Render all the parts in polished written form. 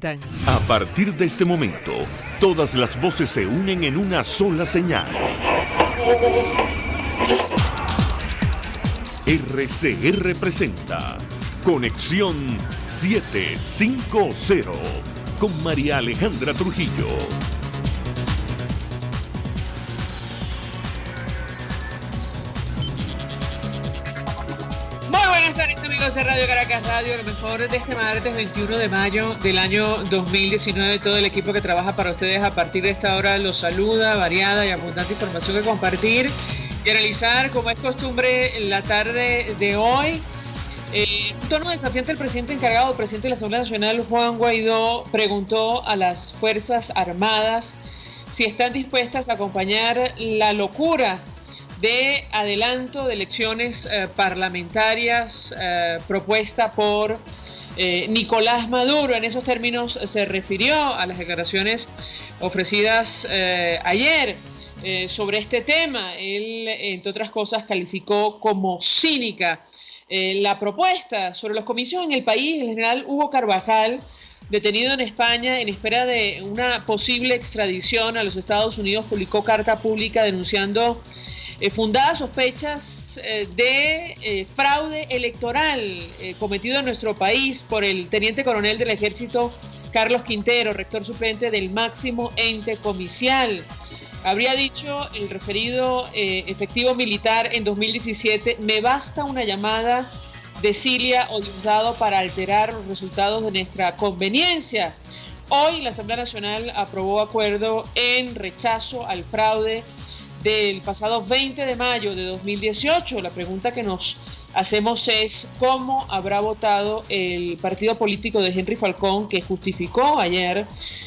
presentan. A partir de este momento, todas las voces se unen en una sola señal. RCR presenta Conexión 750 con María Alejandra Trujillo. Muy buenas tardes, amigos de Radio Caracas Radio, lo mejor de este martes 21 de mayo del año 2019. Todo el equipo que trabaja para ustedes a partir de esta hora los saluda, variada y abundante información que compartir y analizar, como es costumbre, en la tarde de hoy. Un tono desafiante, el presidente encargado, el presidente de la Asamblea Nacional, Juan Guaidó, preguntó a las Fuerzas Armadas si están dispuestas a acompañar la locura de adelanto de elecciones parlamentarias propuesta por Nicolás Maduro. En esos términos se refirió a las declaraciones ofrecidas ayer sobre este tema. Él, entre otras cosas, calificó como cínica la propuesta sobre los comicios en el país. El general Hugo Carvajal, detenido en España en espera de una posible extradición a los Estados Unidos, publicó carta pública denunciando fundadas sospechas de fraude electoral cometido en nuestro país por el teniente coronel del Ejército Carlos Quintero, rector suplente del máximo ente comicial. Habría dicho el referido efectivo militar en 2017: me basta una llamada de Cilia o de un dado para alterar los resultados de nuestra conveniencia. Hoy la Asamblea Nacional aprobó acuerdo en rechazo al fraude del pasado 20 de mayo de 2018. La pregunta que nos hacemos es cómo habrá votado el partido político de Henry Falcón, que justificó ayer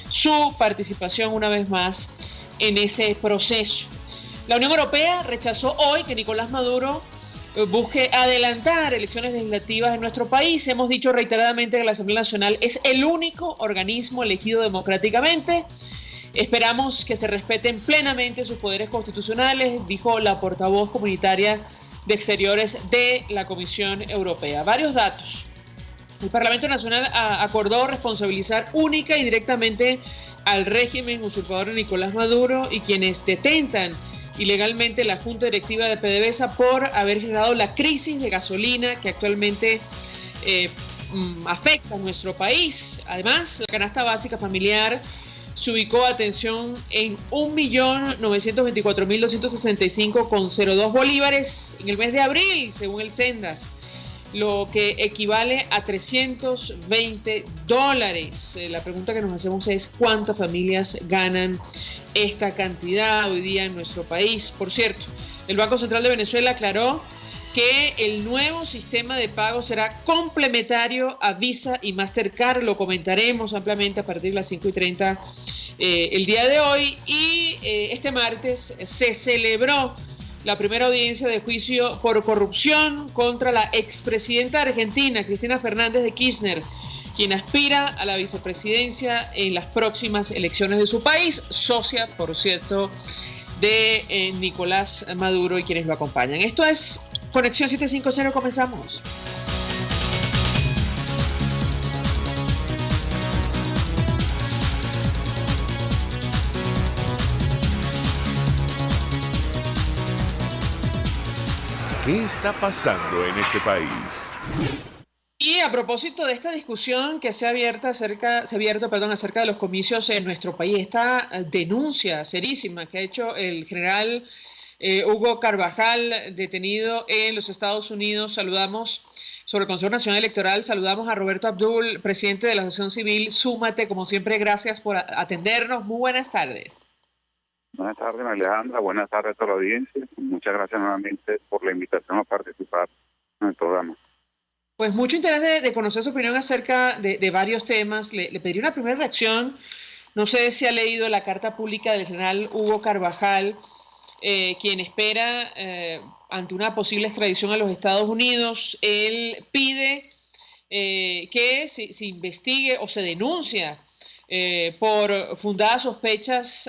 su participación una vez más en ese proceso. La Unión Europea rechazó hoy que Nicolás Maduro busque adelantar elecciones legislativas en nuestro país. Hemos dicho reiteradamente que la Asamblea Nacional es el único organismo elegido democráticamente. Esperamos que se respeten plenamente sus poderes constitucionales, dijo la portavoz comunitaria de Exteriores de la Comisión Europea. Varios datos. El Parlamento Nacional acordó responsabilizar única y directamente al régimen usurpador de Nicolás Maduro y quienes detentan ilegalmente la Junta Directiva de PDVSA por haber generado la crisis de gasolina que actualmente afecta a nuestro país. Además, la canasta básica familiar se ubicó, atención, en 1.924.265,02 bolívares en el mes de abril, según el Sendas, lo que equivale a $320. La pregunta que nos hacemos es ¿cuántas familias ganan esta cantidad hoy día en nuestro país? Por cierto, el Banco Central de Venezuela aclaró que el nuevo sistema de pago será complementario a Visa y Mastercard. Lo comentaremos ampliamente a partir de las 5:30 el día de hoy. Y este martes se celebró la primera audiencia de juicio por corrupción contra la expresidenta argentina, Cristina Fernández de Kirchner, quien aspira a la vicepresidencia en las próximas elecciones de su país, socia, por cierto, de Nicolás Maduro y quienes lo acompañan. Esto es Conexión 750, comenzamos. ¿Qué está pasando en este país? Y a propósito de esta discusión que se ha abierto acerca de los comicios en nuestro país, esta denuncia serísima que ha hecho el general Hugo Carvajal, detenido en los Estados Unidos, saludamos sobre el Consejo Nacional Electoral, saludamos a Roberto Abdul, presidente de la Asociación Civil Súmate. Como siempre, gracias por atendernos. Muy buenas tardes. Buenas tardes, María Alejandra. Buenas tardes a toda la audiencia. Muchas gracias nuevamente por la invitación a participar en el programa. Pues mucho interés de conocer su opinión acerca de varios temas. Le pedí una primera reacción. No sé si ha leído la carta pública del general Hugo Carvajal, quien espera ante una posible extradición a los Estados Unidos. Él pide que se investigue o se denuncia por fundadas sospechas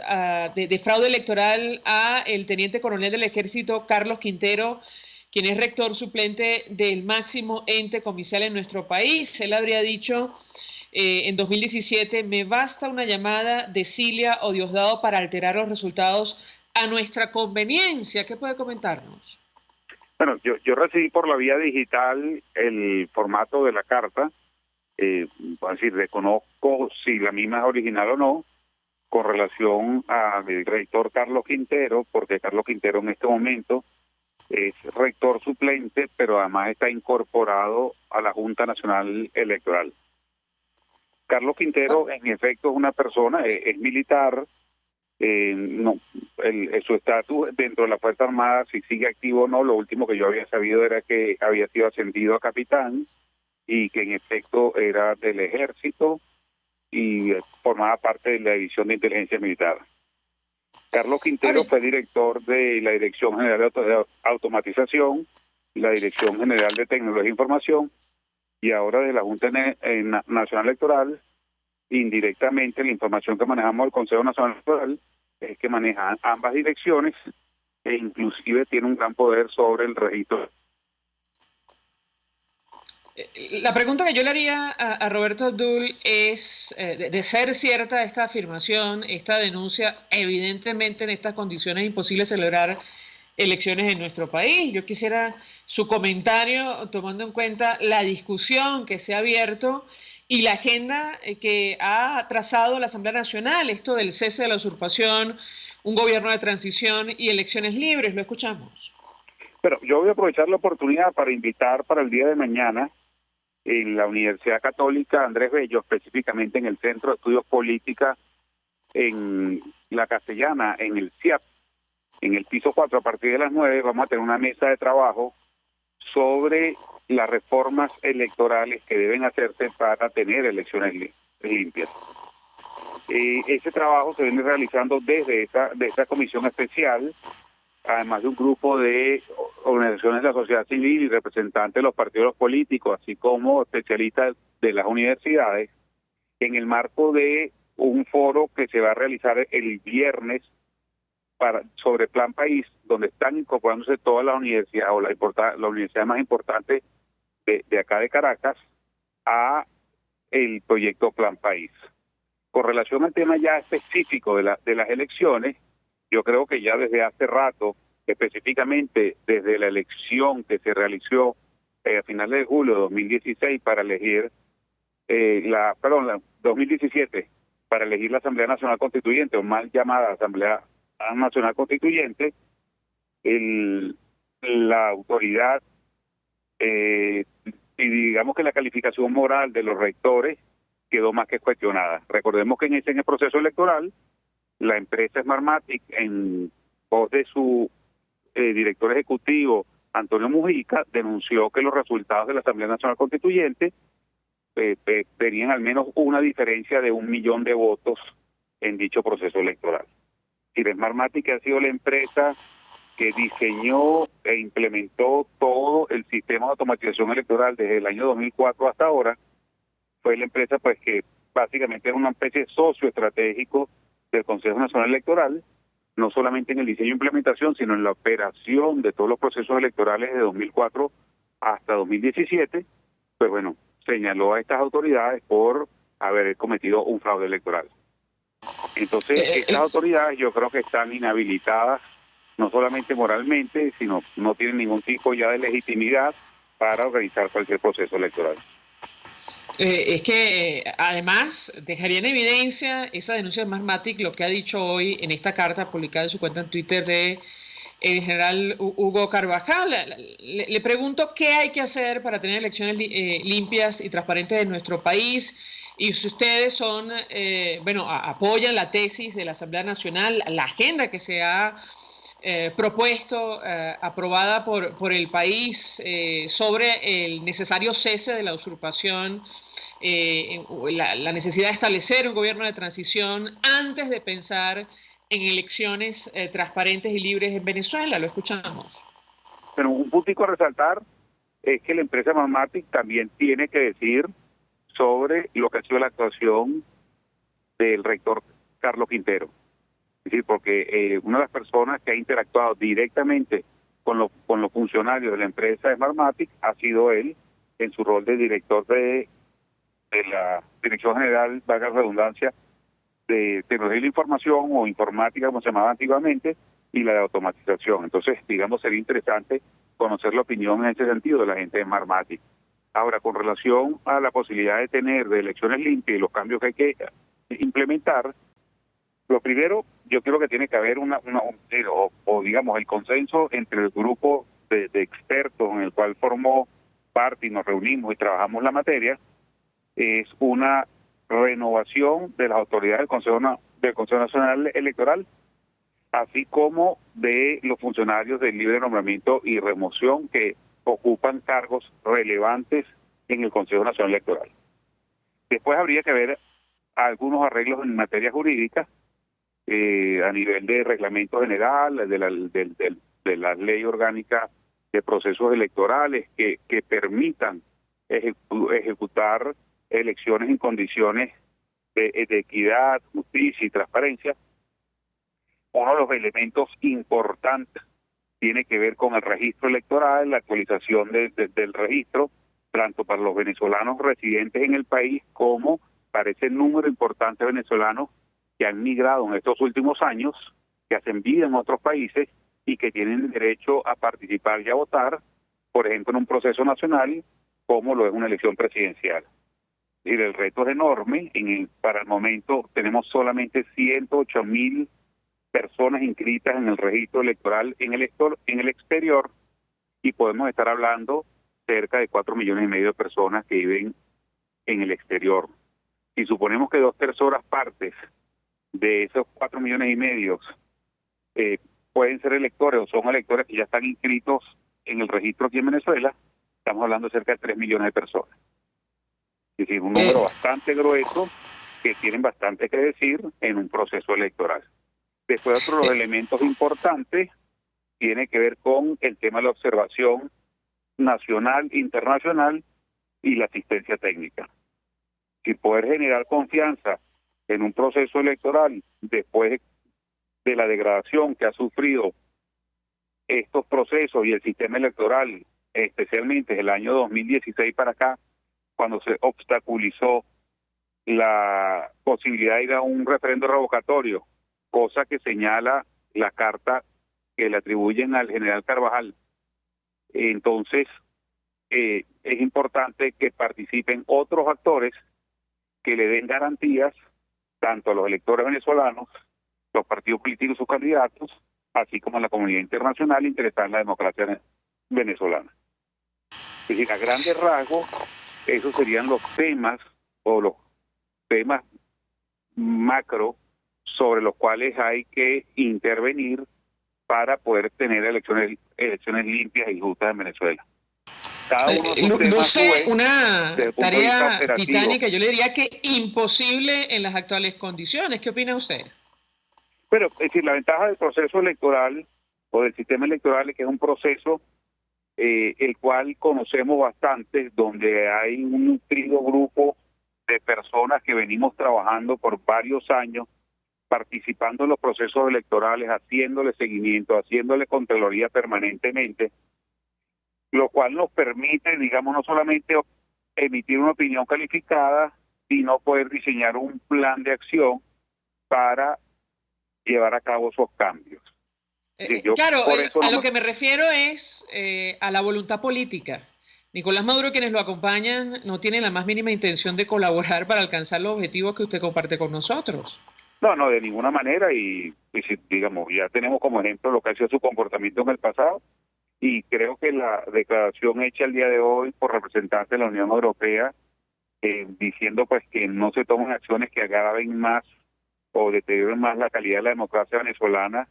de fraude electoral a el teniente coronel del Ejército Carlos Quintero, quien es rector suplente del máximo ente comicial en nuestro país. Él habría dicho en 2017, me basta una llamada de Cilia o Diosdado para alterar los resultados a nuestra conveniencia. ¿Qué puede comentarnos? Bueno, yo recibí por la vía digital el formato de la carta, es decir, desconozco si la misma es original o no, con relación al rector Carlos Quintero, porque Carlos Quintero en este momento es rector suplente, pero además está incorporado a la Junta Nacional Electoral. Carlos Quintero, en efecto, es una persona, es militar, no, su estatus dentro de la Fuerza Armada, si sigue activo o no, lo último que yo había sabido era que había sido ascendido a capitán y que en efecto era del ejército y formaba parte de la División de Inteligencia Militar. Carlos Quintero fue director de la Dirección General de Automatización, la Dirección General de Tecnología e Información y ahora de la Junta Nacional Electoral. Indirectamente, la información que manejamos del Consejo Nacional Electoral es que maneja ambas direcciones e inclusive tiene un gran poder sobre el registro. La pregunta que yo le haría a Roberto Abdul es, de ser cierta esta afirmación, esta denuncia, evidentemente en estas condiciones es imposible celebrar elecciones en nuestro país. Yo quisiera su comentario tomando en cuenta la discusión que se ha abierto y la agenda que ha trazado la Asamblea Nacional, esto del cese de la usurpación, un gobierno de transición y elecciones libres. Lo escuchamos. Pero yo voy a aprovechar la oportunidad para invitar para el día de mañana en la Universidad Católica Andrés Bello, específicamente en el Centro de Estudios Política en la Castellana, en el CIAP, en el piso 4, a partir de las 9, vamos a tener una mesa de trabajo sobre las reformas electorales que deben hacerse para tener elecciones limpias. Ese trabajo se viene realizando desde esta comisión especial, además de un grupo de organizaciones de la sociedad civil y representantes de los partidos políticos, así como especialistas de las universidades, en el marco de un foro que se va a realizar el viernes sobre Plan País, donde están incorporándose todas las universidades o la universidad más importante de acá de Caracas a el proyecto Plan País. Con relación al tema ya específico de las elecciones, yo creo que ya desde hace rato, específicamente desde la elección que se realizó a finales de julio de 2016 para elegir 2017 para elegir la Asamblea Nacional Constituyente, o mal llamada Asamblea Nacional Constituyente, la autoridad y digamos que la calificación moral de los rectores quedó más que cuestionada. Recordemos que en el proceso electoral, la empresa Smartmatic, en voz de su director ejecutivo, Antonio Mujica, denunció que los resultados de la Asamblea Nacional Constituyente tenían al menos una diferencia de 1 millón de votos en dicho proceso electoral. Y Smartmatic ha sido la empresa que diseñó e implementó todo el sistema de automatización electoral desde el año 2004 hasta ahora. Fue la empresa pues que básicamente es una especie de socio estratégico del Consejo Nacional Electoral, no solamente en el diseño e implementación, sino en la operación de todos los procesos electorales de 2004 hasta 2017, pues bueno, señaló a estas autoridades por haber cometido un fraude electoral. Entonces, estas autoridades yo creo que están inhabilitadas, no solamente moralmente, sino no tienen ningún tipo ya de legitimidad para organizar cualquier proceso electoral. Es que además dejaría en evidencia esa denuncia de Smartmatic lo que ha dicho hoy en esta carta publicada en su cuenta en Twitter de el general Hugo Carvajal. Le pregunto qué hay que hacer para tener elecciones limpias y transparentes en nuestro país, y si ustedes son, apoyan la tesis de la Asamblea Nacional, la agenda que se ha propuesto, aprobada por el país sobre el necesario cese de la usurpación, la necesidad de establecer un gobierno de transición antes de pensar en elecciones transparentes y libres en Venezuela. Lo escuchamos. Pero un puntico a resaltar es que la empresa Smartmatic también tiene que decir sobre lo que ha sido la actuación del rector Carlos Quintero. Es decir, porque una de las personas que ha interactuado directamente con los funcionarios de la empresa Smartmatic ha sido él en su rol de director de de la Dirección General, valga la redundancia, de tecnología de la información o informática, como se llamaba antiguamente, y la de automatización. Entonces, digamos, sería interesante conocer la opinión en ese sentido de la gente de Smartmatic. Ahora, con relación a la posibilidad de tener de elecciones limpias y los cambios que hay que implementar, lo primero, yo creo que tiene que haber digamos, el consenso entre el grupo de expertos en el cual formó parte y nos reunimos y trabajamos la materia, es una renovación de las autoridades del Consejo Nacional Electoral, así como de los funcionarios del libre nombramiento y remoción que ocupan cargos relevantes en el Consejo Nacional Electoral. Después habría que ver algunos arreglos en materia jurídica, a nivel de reglamento general, de la ley orgánica de procesos electorales que permitan ejecutar elecciones en condiciones de equidad, justicia y transparencia. Uno de los elementos importantes tiene que ver con el registro electoral, la actualización del registro, tanto para los venezolanos residentes en el país como para ese número importante de venezolanos que han migrado en estos últimos años, que hacen vida en otros países y que tienen derecho a participar y a votar, por ejemplo, en un proceso nacional como lo es una elección presidencial. Y el reto es enorme. Para el momento tenemos solamente 108.000 personas inscritas en el registro electoral en el exterior, y podemos estar hablando cerca de 4,5 millones de personas que viven en el exterior. Si suponemos que 2/3 partes de esos 4,5 millones pueden ser electores o son electores que ya están inscritos en el registro aquí en Venezuela, estamos hablando de cerca de 3 millones de personas. Es decir, un número bastante grueso que tienen bastante que decir en un proceso electoral. Después, otro de los elementos importantes tiene que ver con el tema de la observación nacional, internacional y la asistencia técnica. Si poder generar confianza en un proceso electoral después de la degradación que ha sufrido estos procesos y el sistema electoral, especialmente el año 2016 para acá, cuando se obstaculizó la posibilidad de ir a un referendo revocatorio, cosa que señala la carta que le atribuyen al general Carvajal. Entonces, es importante que participen otros actores que le den garantías tanto a los electores venezolanos, los partidos políticos y sus candidatos, así como a la comunidad internacional interesada en la democracia venezolana. Es decir, a grandes rasgos, esos serían los temas o los temas macro sobre los cuales hay que intervenir para poder tener elecciones limpias y justas en Venezuela. Cada uno de esos temas una tarea titánica, yo le diría que imposible en las actuales condiciones. ¿Qué opina usted? Pero, es decir, la ventaja del proceso electoral o del sistema electoral es que es un proceso el cual conocemos bastante, donde hay un nutrido grupo de personas que venimos trabajando por varios años, participando en los procesos electorales, haciéndole seguimiento, haciéndole contraloría permanentemente, lo cual nos permite, digamos, no solamente emitir una opinión calificada, sino poder diseñar un plan de acción para llevar a cabo esos cambios. Claro, a lo que me refiero es a la voluntad política. Nicolás Maduro, quienes lo acompañan, no tienen la más mínima intención de colaborar para alcanzar los objetivos que usted comparte con nosotros. No, de ninguna manera, y digamos, ya tenemos como ejemplo lo que ha sido su comportamiento en el pasado, y creo que la declaración hecha el día de hoy por representantes de la Unión Europea, diciendo pues que no se toman acciones que agraven más o deterioren más la calidad de la democracia venezolana,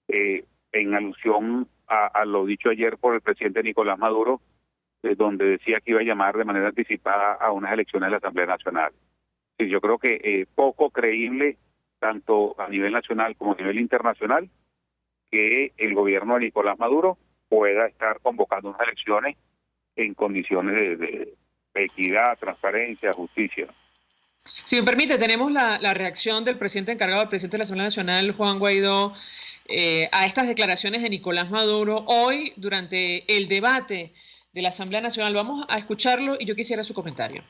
en alusión a lo dicho ayer por el presidente Nicolás Maduro, donde decía que iba a llamar de manera anticipada a unas elecciones de la Asamblea Nacional. Sí, yo creo que poco creíble, tanto a nivel nacional como a nivel internacional, que el gobierno de Nicolás Maduro pueda estar convocando unas elecciones en condiciones de equidad, transparencia, justicia. Si me permite, tenemos la reacción del presidente encargado, del presidente de la Asamblea Nacional, Juan Guaidó, a estas declaraciones de Nicolás Maduro hoy durante el debate de la Asamblea Nacional. Vamos a escucharlo y yo quisiera su comentario.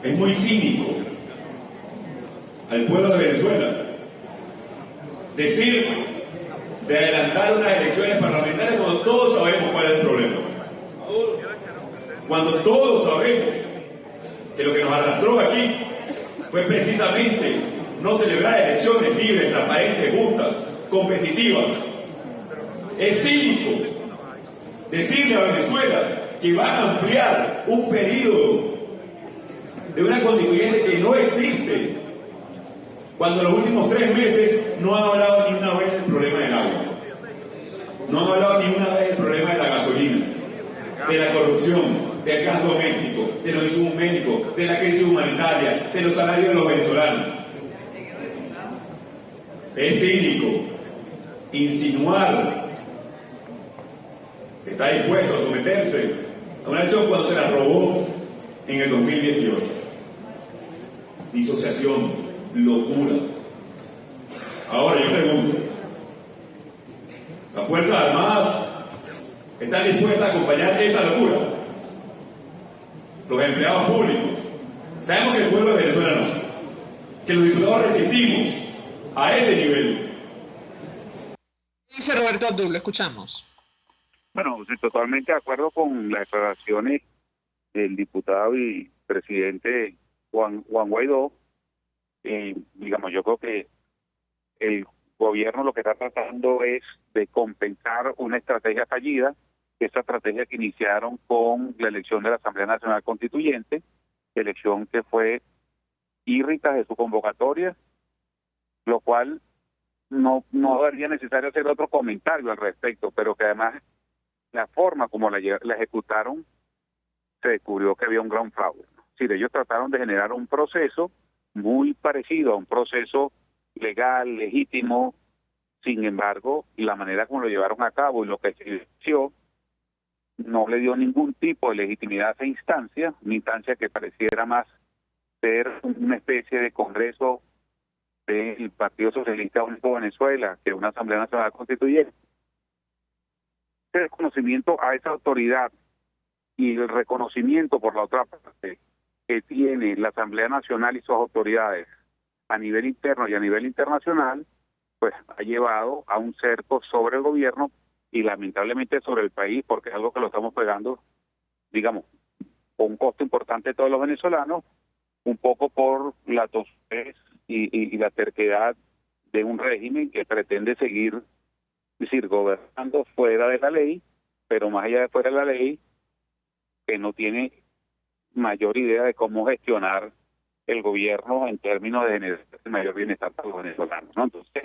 Es muy cínico al pueblo de Venezuela decir de adelantar unas elecciones parlamentarias cuando todos sabemos cuál es el problema. Cuando todos sabemos que lo que nos arrastró aquí fue precisamente no celebrar elecciones libres, transparentes, justas, competitivas. Es cínico decirle a Venezuela que van a ampliar un periodo de una constituyente que no existe, cuando en los últimos 3 meses no han hablado ni una vez del problema del agua, no han hablado ni una vez del problema de la gasolina, de la corrupción, del gas doméstico, de los insumos médicos, de la crisis humanitaria, de los salarios de los venezolanos. Es cínico insinuar que está dispuesto a someterse a una elección cuando se la robó en el 2018. Disociación, locura. Ahora yo pregunto, ¿las Fuerzas Armadas están dispuestas a acompañar esa locura? Los empleados públicos. Sabemos que el pueblo de Venezuela no, que los diputados resistimos a ese nivel. Dice Roberto Abdul, lo escuchamos. Bueno, estoy totalmente de acuerdo con las declaraciones del diputado y presidente Juan Guaidó. Digamos, yo creo que el gobierno lo que está tratando es de compensar una estrategia fallida, esa estrategia que iniciaron con la elección de la Asamblea Nacional Constituyente, elección que fue írrita de su convocatoria, lo cual no sería necesario hacer otro comentario al respecto, pero que además la forma como la ejecutaron se descubrió que había un gran fraude. Es decir, ellos trataron de generar un proceso muy parecido a un proceso legal, legítimo. Sin embargo, la manera como lo llevaron a cabo y lo que se hizo no le dio ningún tipo de legitimidad a esa instancia, una instancia que pareciera más ser una especie de congreso del Partido Socialista Único de Venezuela que una Asamblea Nacional Constituyente. El desconocimiento a esa autoridad y el reconocimiento por la otra parte que tiene la Asamblea Nacional y sus autoridades a nivel interno y a nivel internacional, pues ha llevado a un cerco sobre el gobierno y lamentablemente sobre el país, porque es algo que lo estamos pagando, digamos, con un costo importante de todos los venezolanos, un poco por la tosudez y la terquedad de un régimen que pretende seguir, es decir, gobernando fuera de la ley, pero más allá de fuera de la ley, que no tiene mayor idea de cómo gestionar el gobierno en términos de generar el mayor bienestar para los venezolanos, ¿no? Entonces,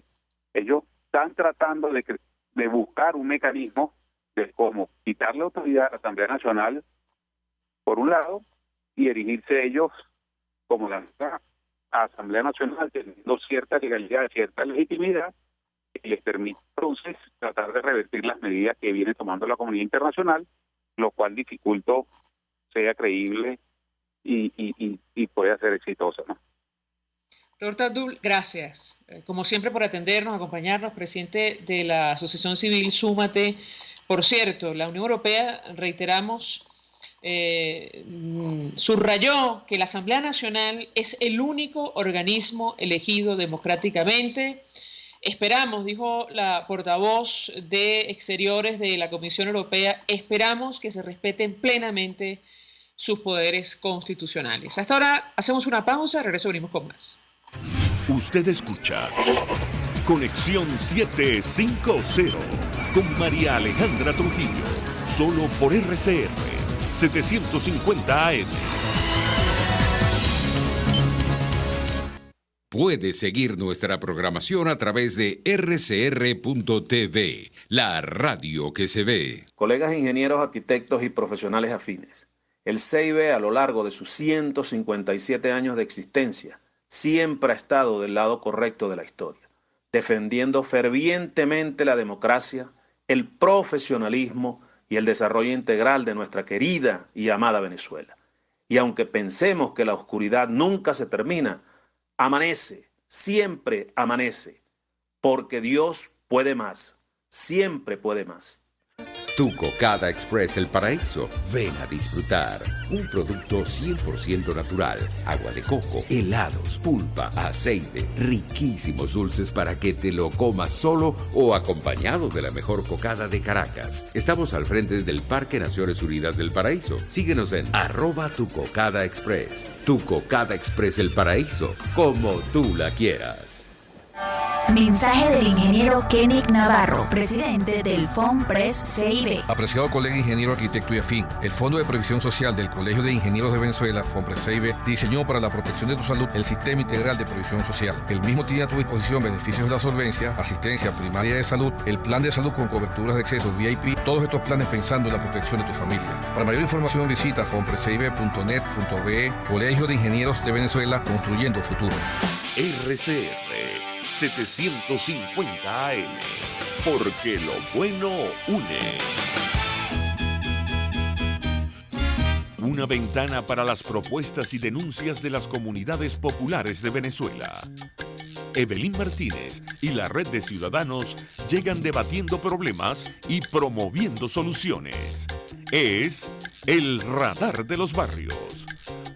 ellos están tratando de buscar un mecanismo de cómo quitarle autoridad a la Asamblea Nacional, por un lado, y erigirse ellos como la Asamblea Nacional, teniendo cierta legalidad, cierta legitimidad, que les permite entonces tratar de revertir las medidas que viene tomando la comunidad internacional, lo cual dificulta sea creíble y pueda ser exitosa, ¿no? Roberto Abdul, gracias. Como siempre por atendernos, acompañarnos, presidente de la Asociación Civil Súmate. Por cierto, la Unión Europea, reiteramos, subrayó que la Asamblea Nacional es el único organismo elegido democráticamente. Esperamos, dijo la portavoz de Exteriores de la Comisión Europea, esperamos que se respeten plenamente sus poderes constitucionales. Hasta ahora hacemos una pausa, regreso, venimos con más. Usted escucha Conexión 750 con María Alejandra Trujillo, solo por RCR 750 AM. Puede seguir nuestra programación a través de rcr.tv, la radio que se ve. Colegas ingenieros, arquitectos y profesionales afines, el CIB a lo largo de sus 157 años de existencia siempre ha estado del lado correcto de la historia, defendiendo fervientemente la democracia, el profesionalismo y el desarrollo integral de nuestra querida y amada Venezuela. Y aunque pensemos que la oscuridad nunca se termina, amanece, siempre amanece, porque Dios puede más, siempre puede más. Tu Cocada Express El Paraíso. Ven a disfrutar. Un producto 100% natural. Agua de coco, helados, pulpa, aceite, riquísimos dulces para que te lo comas solo o acompañado de la mejor cocada de Caracas. Estamos al frente del Parque Naciones Unidas del Paraíso. Síguenos en @tucocadaexpress. Tu Cocada Express El Paraíso, como tú la quieras. Mensaje del ingeniero Kenick Navarro, presidente del FONPRES CIB. Apreciado colega ingeniero, arquitecto y afín, el Fondo de Previsión Social del Colegio de Ingenieros de Venezuela, FONPRES CIB, diseñó para la protección de tu salud el Sistema Integral de Previsión Social. El mismo tiene a tu disposición beneficios de la solvencia, asistencia primaria de salud, el plan de salud con coberturas de acceso VIP, todos estos planes pensando en la protección de tu familia. Para mayor información visita fonprescib.net.be, Colegio de Ingenieros de Venezuela, construyendo futuro. RCR 750 AM, porque lo bueno une. Una ventana para las propuestas y denuncias de las comunidades populares de Venezuela. Evelyn Martínez y la Red de Ciudadanos llegan debatiendo problemas y promoviendo soluciones. Es el Radar de los Barrios.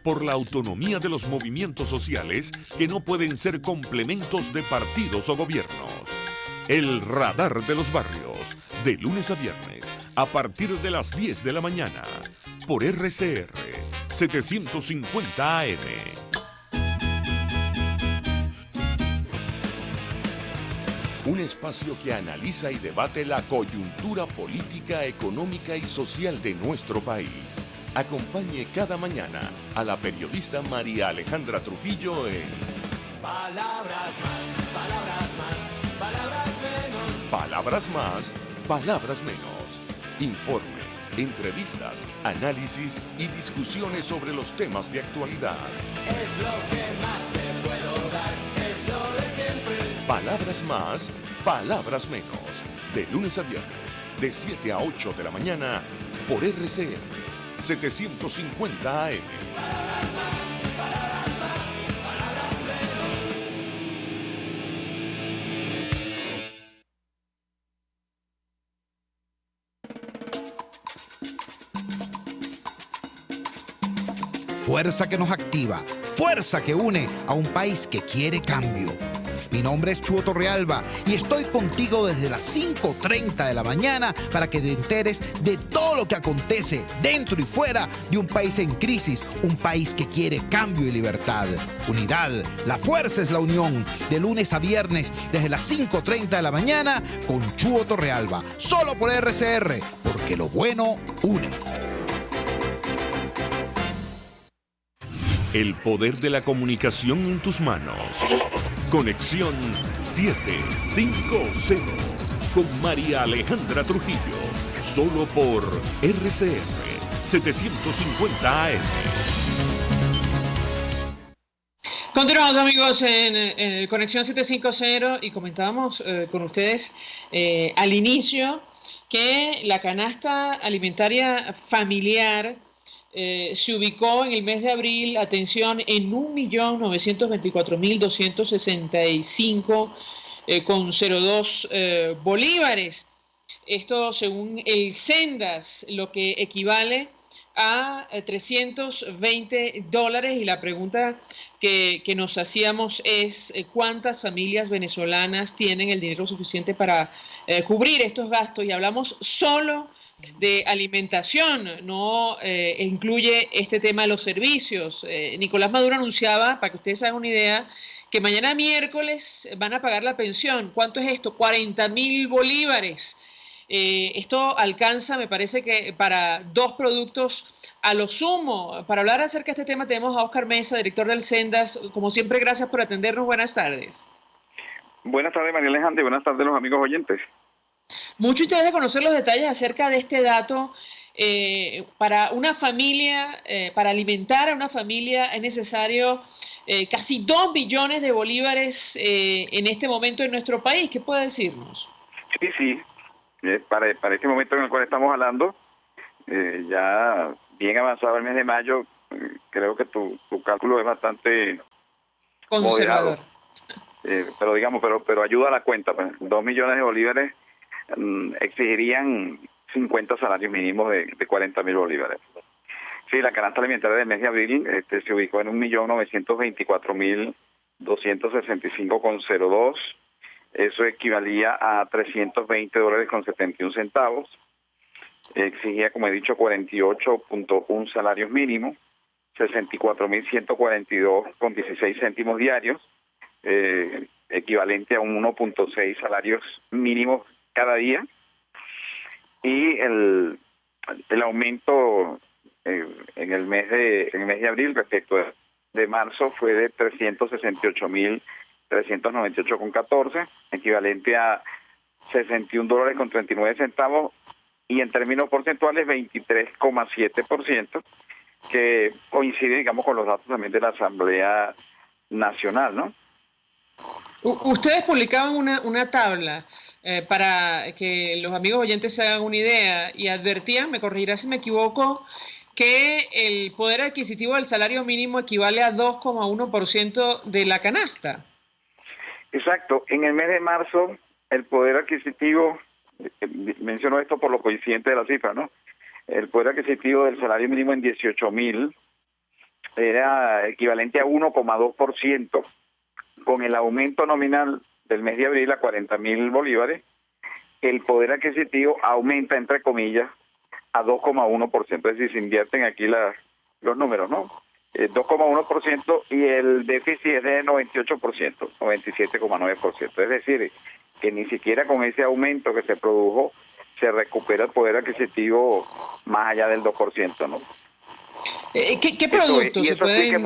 Por la autonomía de los movimientos sociales que no pueden ser complementos de partidos o gobiernos. El Radar de los Barrios, de lunes a viernes, a partir de las 10 de la mañana, por RCR 750 AM. Un espacio que analiza y debate la coyuntura política, económica y social de nuestro país. Acompañe cada mañana a la periodista María Alejandra Trujillo en Palabras más, palabras más, palabras menos. Palabras más, palabras menos. Informes, entrevistas, análisis y discusiones sobre los temas de actualidad. Es lo que más te puedo dar, es lo de siempre. Palabras más, palabras menos. De lunes a viernes, de 7 a 8 de la mañana, por RCR 750 AM. Fuerza que nos activa, fuerza que une a un país que quiere cambio. Mi nombre es Chuo Torrealba y estoy contigo desde las 5:30 de la mañana para que te enteres de todo lo que acontece dentro y fuera de un país en crisis, un país que quiere cambio y libertad. Unidad, la fuerza es la unión, de lunes a viernes desde las 5:30 de la mañana con Chuo Torrealba, solo por RCR, porque lo bueno une. El poder de la comunicación en tus manos. Conexión 750 con María Alejandra Trujillo. Solo por RCR 750 AM. Continuamos, amigos, en Conexión 750 y comentábamos con ustedes al inicio que la canasta alimentaria familiar se ubicó en el mes de abril, atención, en 1.924.265,02 bolívares. Esto según el Sendas, lo que equivale a $320. Y la pregunta que nos hacíamos es ¿cuántas familias venezolanas tienen el dinero suficiente para cubrir estos gastos? Y hablamos solo de alimentación, no incluye este tema de los servicios. Nicolás Maduro anunciaba, para que ustedes hagan una idea, que mañana miércoles van a pagar la pensión. ¿Cuánto es esto? 40.000 bolívares. Esto alcanza, me parece que para 2 productos a lo sumo. Para hablar acerca de este tema tenemos a Óscar Mesa, director del Sendas. Como siempre, gracias por atendernos. Buenas tardes. Buenas tardes, María Alejandra, y buenas tardes, los amigos oyentes. Mucho interés de conocer los detalles acerca de este dato. Para una familia, para alimentar a una familia es necesario casi 2 billones de bolívares en este momento en nuestro país. ¿Qué puede decirnos? Sí. Para este momento en el cual estamos hablando, ya bien avanzado el mes de mayo, creo que tu cálculo es bastante conservador. Pero ayuda a la cuenta. Pues, 2 millones de bolívares exigirían 50 salarios mínimos de 40.000 bolívares. Sí, la canasta alimentaria del mes de abril se ubicó en 1.924.265,02. Eso equivalía a $320.71. Exigía, como he dicho, 48.1 salarios mínimos, 64.142,16 céntimos diarios, equivalente a un 1.6 salarios mínimos cada día. Y el aumento en el mes de abril respecto de marzo fue de 368.398,14, equivalente a $61.39, y en términos porcentuales 23,7%, que coincide, digamos, con los datos también de la Asamblea Nacional, ¿no? Ustedes publicaban una tabla para que los amigos oyentes se hagan una idea y advertían, me corregirá si me equivoco, que el poder adquisitivo del salario mínimo equivale a 2,1% de la canasta. Exacto. En el mes de marzo, el poder adquisitivo, menciono esto por lo coincidente de la cifra, ¿no? El poder adquisitivo del salario mínimo en 18.000 era equivalente a 1,2%. Con el aumento nominal del mes de abril a 40.000 bolívares, el poder adquisitivo aumenta, entre comillas, a 2,1%. Es decir, se invierten aquí los números, ¿no? 2,1%, y el déficit es de 98%, 97,9%. Es decir, que ni siquiera con ese aumento que se produjo se recupera el poder adquisitivo más allá del 2%, ¿no? ¿Qué productos se pueden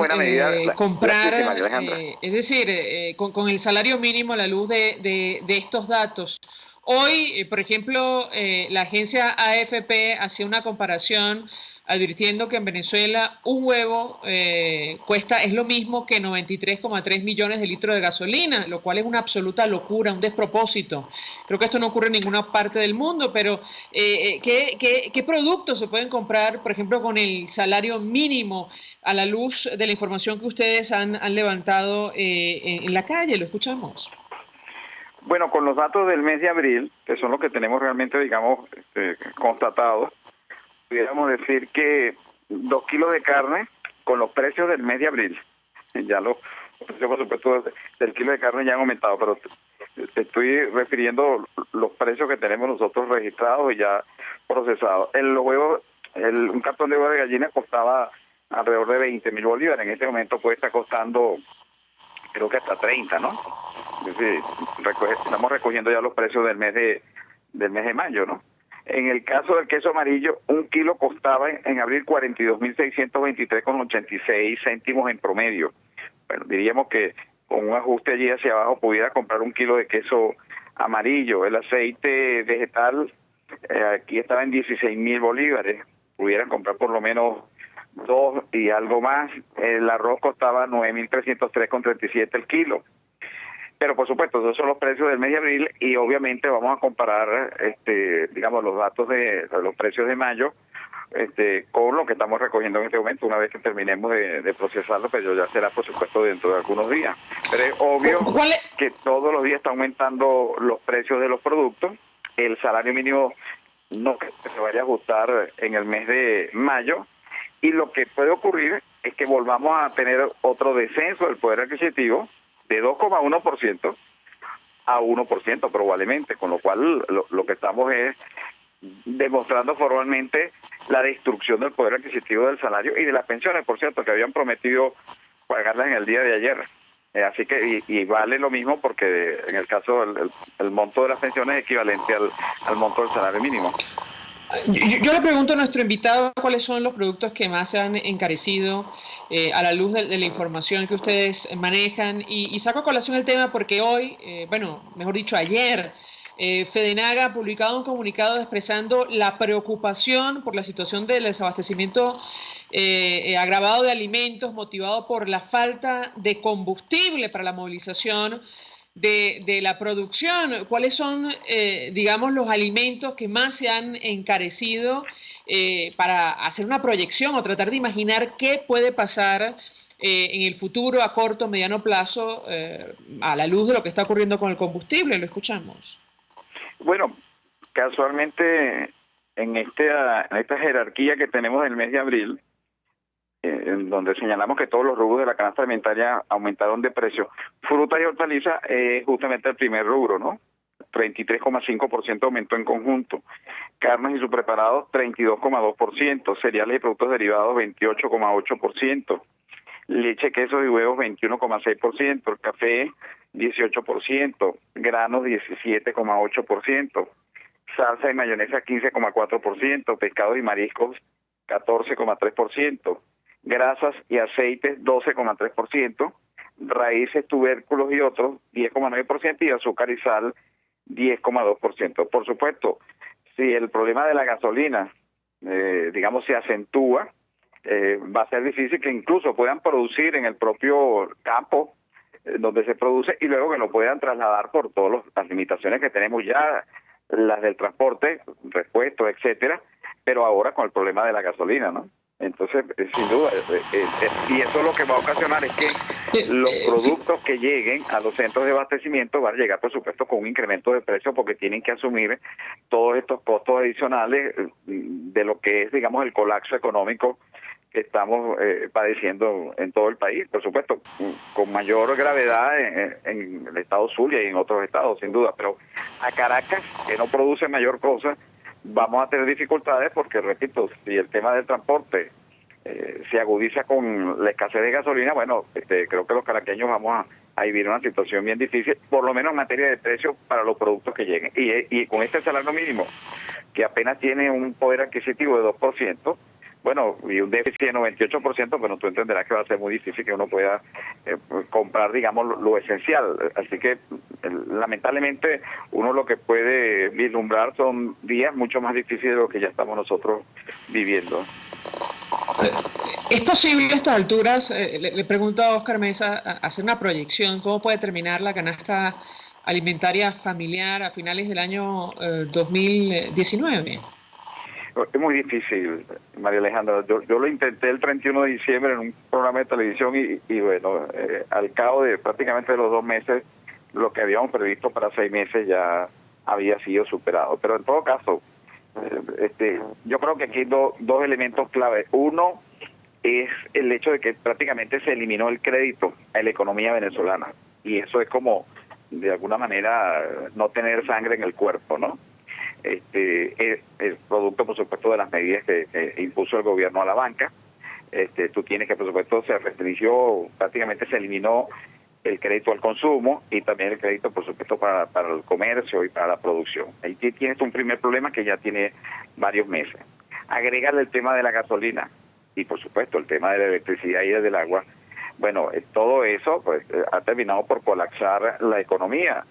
comprar? Es decir, con el salario mínimo a la luz de estos datos. Hoy, por ejemplo, la agencia AFP hacía una comparación advirtiendo que en Venezuela un huevo es lo mismo que 93,3 millones de litros de gasolina, lo cual es una absoluta locura, un despropósito. Creo que esto no ocurre en ninguna parte del mundo, pero ¿qué productos se pueden comprar, por ejemplo, con el salario mínimo a la luz de la información que ustedes han levantado en la calle? Lo escuchamos. Bueno, con los datos del mes de abril, que son los que tenemos realmente, digamos, constatados, pudiéramos decir que 2 kilos de carne, con los precios del mes de abril, ya los precios, por supuesto, del kilo de carne ya han aumentado, pero te estoy refiriendo los precios que tenemos nosotros registrados y ya procesados. Un cartón de huevo de gallina costaba alrededor de 20.000 bolívares. En este momento puede estar costando, creo que hasta 30, ¿no? Es decir, estamos recogiendo ya los precios del mes de mayo, ¿no? En el caso del queso amarillo, un kilo costaba en abril 42.623,86 céntimos en promedio. Bueno, diríamos que con un ajuste allí hacia abajo pudiera comprar un kilo de queso amarillo. El aceite vegetal aquí estaba en 16.000 bolívares. Pudieran comprar por lo menos 2 y algo más. El arroz costaba 9.303,37 el kilo. Pero por supuesto, esos son los precios del mes de abril, y obviamente vamos a comparar, digamos, los datos de los precios de mayo con lo que estamos recogiendo en este momento, una vez que terminemos de procesarlo, pero ya será, por supuesto, dentro de algunos días. Pero es obvio que todos los días está aumentando los precios de los productos. El salario mínimo no que se vaya a ajustar en el mes de mayo, y lo que puede ocurrir es que volvamos a tener otro descenso del poder adquisitivo de 2,1% a 1% probablemente, con lo cual lo que estamos es demostrando formalmente la destrucción del poder adquisitivo del salario y de las pensiones, por cierto, que habían prometido pagarlas en el día de ayer. Así que, y vale lo mismo, porque en el caso el monto de las pensiones es equivalente al monto del salario mínimo. Yo le pregunto a nuestro invitado cuáles son los productos que más se han encarecido a la luz de la información que ustedes manejan, y saco a colación el tema porque hoy, mejor dicho ayer, Fedenaga ha publicado un comunicado expresando la preocupación por la situación del desabastecimiento agravado de alimentos motivado por la falta de combustible para la movilización de la producción. ¿Cuáles son, digamos, los alimentos que más se han encarecido para hacer una proyección o tratar de imaginar qué puede pasar en el futuro a corto o mediano plazo a la luz de lo que está ocurriendo con el combustible? Lo escuchamos. Bueno, casualmente en esta jerarquía que tenemos del mes de abril, en donde señalamos que todos los rubros de la canasta alimentaria aumentaron de precio, frutas y hortalizas es justamente el primer rubro, ¿no? 33,5% aumentó en conjunto. Carnes y subpreparados, 32,2%. Cereales y productos derivados, 28,8%. Leche, quesos y huevos, 21,6%. El café, 18%. Granos, 17,8%. Salsa y mayonesa, 15,4%. Pescados y mariscos, 14,3%. Grasas y aceites, 12,3%. Raíces, tubérculos y otros, 10,9%. Y azúcar y sal, 10,2%. Por supuesto, si el problema de la gasolina, digamos, se acentúa, va a ser difícil que incluso puedan producir en el propio campo donde se produce y luego que lo puedan trasladar por todas las limitaciones que tenemos ya, las del transporte, repuestos, etcétera, pero ahora con el problema de la gasolina, ¿no? Entonces, sin duda, y eso lo que va a ocasionar es que los productos que lleguen a los centros de abastecimiento van a llegar, por supuesto, con un incremento de precio porque tienen que asumir todos estos costos adicionales de lo que es, digamos, el colapso económico que estamos padeciendo en todo el país, por supuesto, con mayor gravedad en el estado Zulia y en otros estados, sin duda, pero a Caracas, que no produce mayor cosa, vamos a tener dificultades porque, repito, si el tema del transporte se agudiza con la escasez de gasolina, bueno, creo que los caraqueños vamos a vivir una situación bien difícil, por lo menos en materia de precios para los productos que lleguen. Y con este salario mínimo, que apenas tiene un poder adquisitivo de 2%, bueno, y un déficit de 98%, pero tú entenderás que va a ser muy difícil que uno pueda comprar, digamos, lo esencial. Así que, lamentablemente, uno lo que puede vislumbrar son días mucho más difíciles de lo que ya estamos nosotros viviendo. ¿Es posible a estas alturas, le pregunto a Óscar Mesa, hacer una proyección? ¿Cómo puede terminar la canasta alimentaria familiar a finales del año 2019? Es muy difícil, María Alejandra. Yo lo intenté el 31 de diciembre en un programa de televisión y bueno, al cabo de prácticamente los 2 meses, lo que habíamos previsto para 6 meses ya había sido superado. Pero en todo caso, yo creo que aquí hay dos elementos clave. Uno es el hecho de que prácticamente se eliminó el crédito a la economía venezolana. Y eso es como, de alguna manera, no tener sangre en el cuerpo, ¿no? Es producto, por supuesto, de las medidas que impuso el gobierno a la banca. Tú tienes que, por supuesto, se restringió, prácticamente se eliminó el crédito al consumo y también el crédito, por supuesto, para el comercio y para la producción. Ahí tienes un primer problema que ya tiene varios meses. Agrégale el tema de la gasolina y, por supuesto, el tema de la electricidad y del agua. Bueno, todo eso pues ha terminado por colapsar la economía.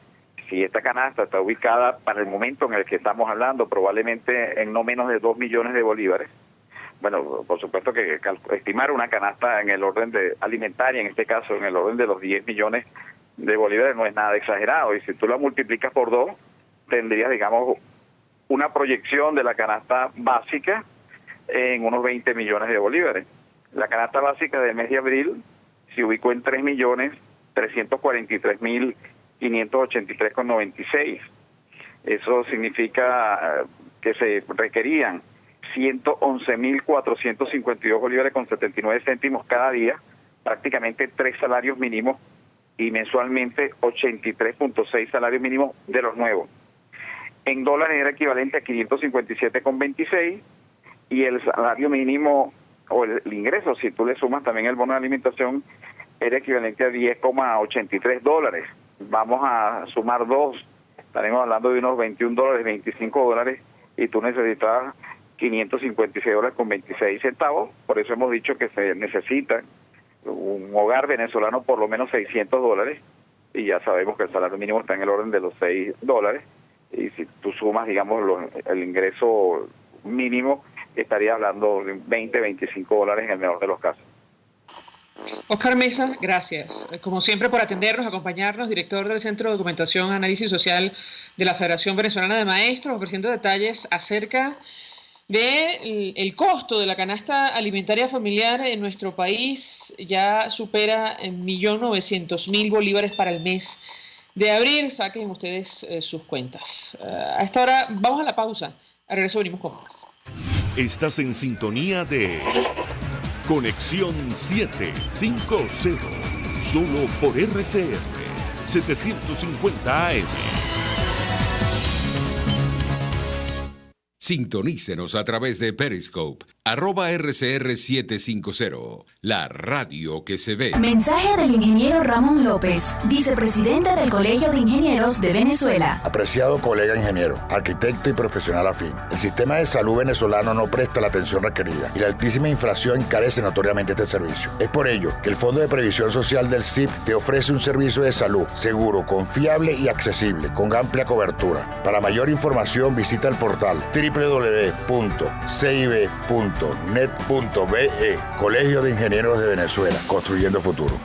Si esta canasta está ubicada para el momento en el que estamos hablando, probablemente en no menos de 2 millones de bolívares, bueno, por supuesto que estimar una canasta en el orden de alimentaria, en este caso en el orden de los 10 millones de bolívares, no es nada exagerado. Y si tú la multiplicas por 2, tendrías, digamos, una proyección de la canasta básica en unos 20 millones de bolívares. La canasta básica del mes de abril se ubicó en 3.343.583,96. Eso significa que se requerían 111.452 bolívares con 79 céntimos cada día, prácticamente 3 salarios mínimos, y mensualmente 83.6 salarios mínimos de los nuevos. En dólares era equivalente a 557,26, y el salario mínimo o el ingreso, si tú le sumas también el bono de alimentación, era equivalente a 10,83 dólares. Vamos a sumar 2, estaremos hablando de unos 21 dólares, 25 dólares, y tú necesitas 556 dólares con 26 centavos. Por eso hemos dicho que se necesita un hogar venezolano por lo menos 600 dólares, y ya sabemos que el salario mínimo está en el orden de los 6 dólares, y si tú sumas, digamos, el ingreso mínimo, estaría hablando de 20, 25 dólares en el mejor de los casos. Óscar Mesa, gracias. Como siempre por atendernos, acompañarnos, director del Centro de Documentación, Análisis Social de la Federación Venezolana de Maestros, ofreciendo detalles acerca del costo de la canasta alimentaria familiar en nuestro país. Ya supera 1.900.000 bolívares para el mes de abril. Saquen ustedes sus cuentas. A esta hora vamos a la pausa. Al regreso venimos con más. Estás en sintonía de Conexión 750, solo por RCR 750 AM. Sintonícenos a través de Periscope, @RCR750, la radio que se ve. Mensaje del ingeniero Ramón López, vicepresidente del Colegio de Ingenieros de Venezuela. Apreciado colega ingeniero, arquitecto y profesional afín, el sistema de salud venezolano no presta la atención requerida y la altísima inflación encarece notoriamente este servicio. Es por ello que el Fondo de Previsión Social del CIP te ofrece un servicio de salud seguro, confiable y accesible, con amplia cobertura. Para mayor información visita el portal www.cib.net.be. Colegio de Ingenieros de Venezuela, construyendo futuro.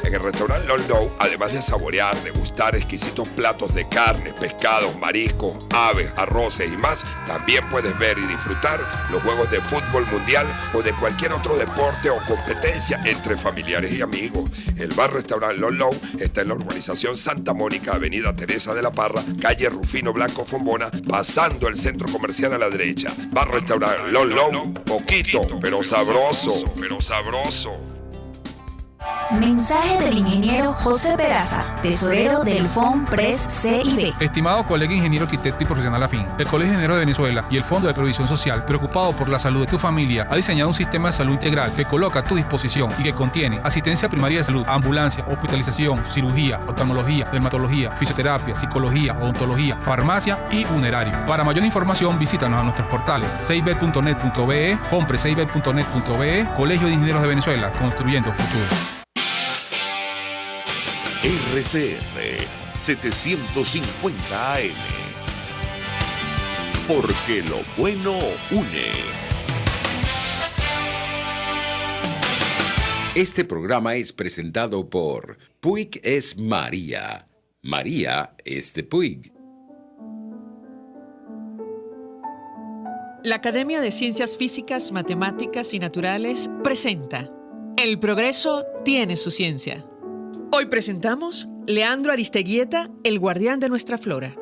En el restaurante Lolo, además de saborear, degustar exquisitos platos de carnes, pescados, mariscos, aves, arroces y más, también puedes ver y disfrutar los juegos de fútbol mundial o de cualquier otro deporte o competencia entre familiares y amigos. El bar-restaurante Lolo está en la urbanización Santa Mónica, avenida Teresa de la Parra, calle Rufino Blanco Fombona, pasando el centro comercial a la derecha. Bar-restaurante Lolo, poquito, pero sabroso, Mensaje del ingeniero José Peraza, tesorero del FONPRES CIB. Estimado colega ingeniero, arquitecto y profesional afín, el Colegio de Ingenieros de Venezuela y el Fondo de Previsión Social, preocupado por la salud de tu familia, ha diseñado un sistema de salud integral que coloca a tu disposición y que contiene asistencia primaria de salud, ambulancia, hospitalización, cirugía, oftalmología, dermatología, fisioterapia, psicología, odontología, farmacia y funerario. Para mayor información, visítanos a nuestros portales cib.net.be, fonprescib.net.be, Colegio de Ingenieros de Venezuela, construyendo futuro. RCR 750 AM. Porque lo bueno une. Este programa es presentado por Puig es María. María es de Puig. La Academia de Ciencias Físicas, Matemáticas y Naturales presenta El progreso tiene su ciencia. Hoy presentamos Leandro Aristeguieta, el guardián de nuestra flora.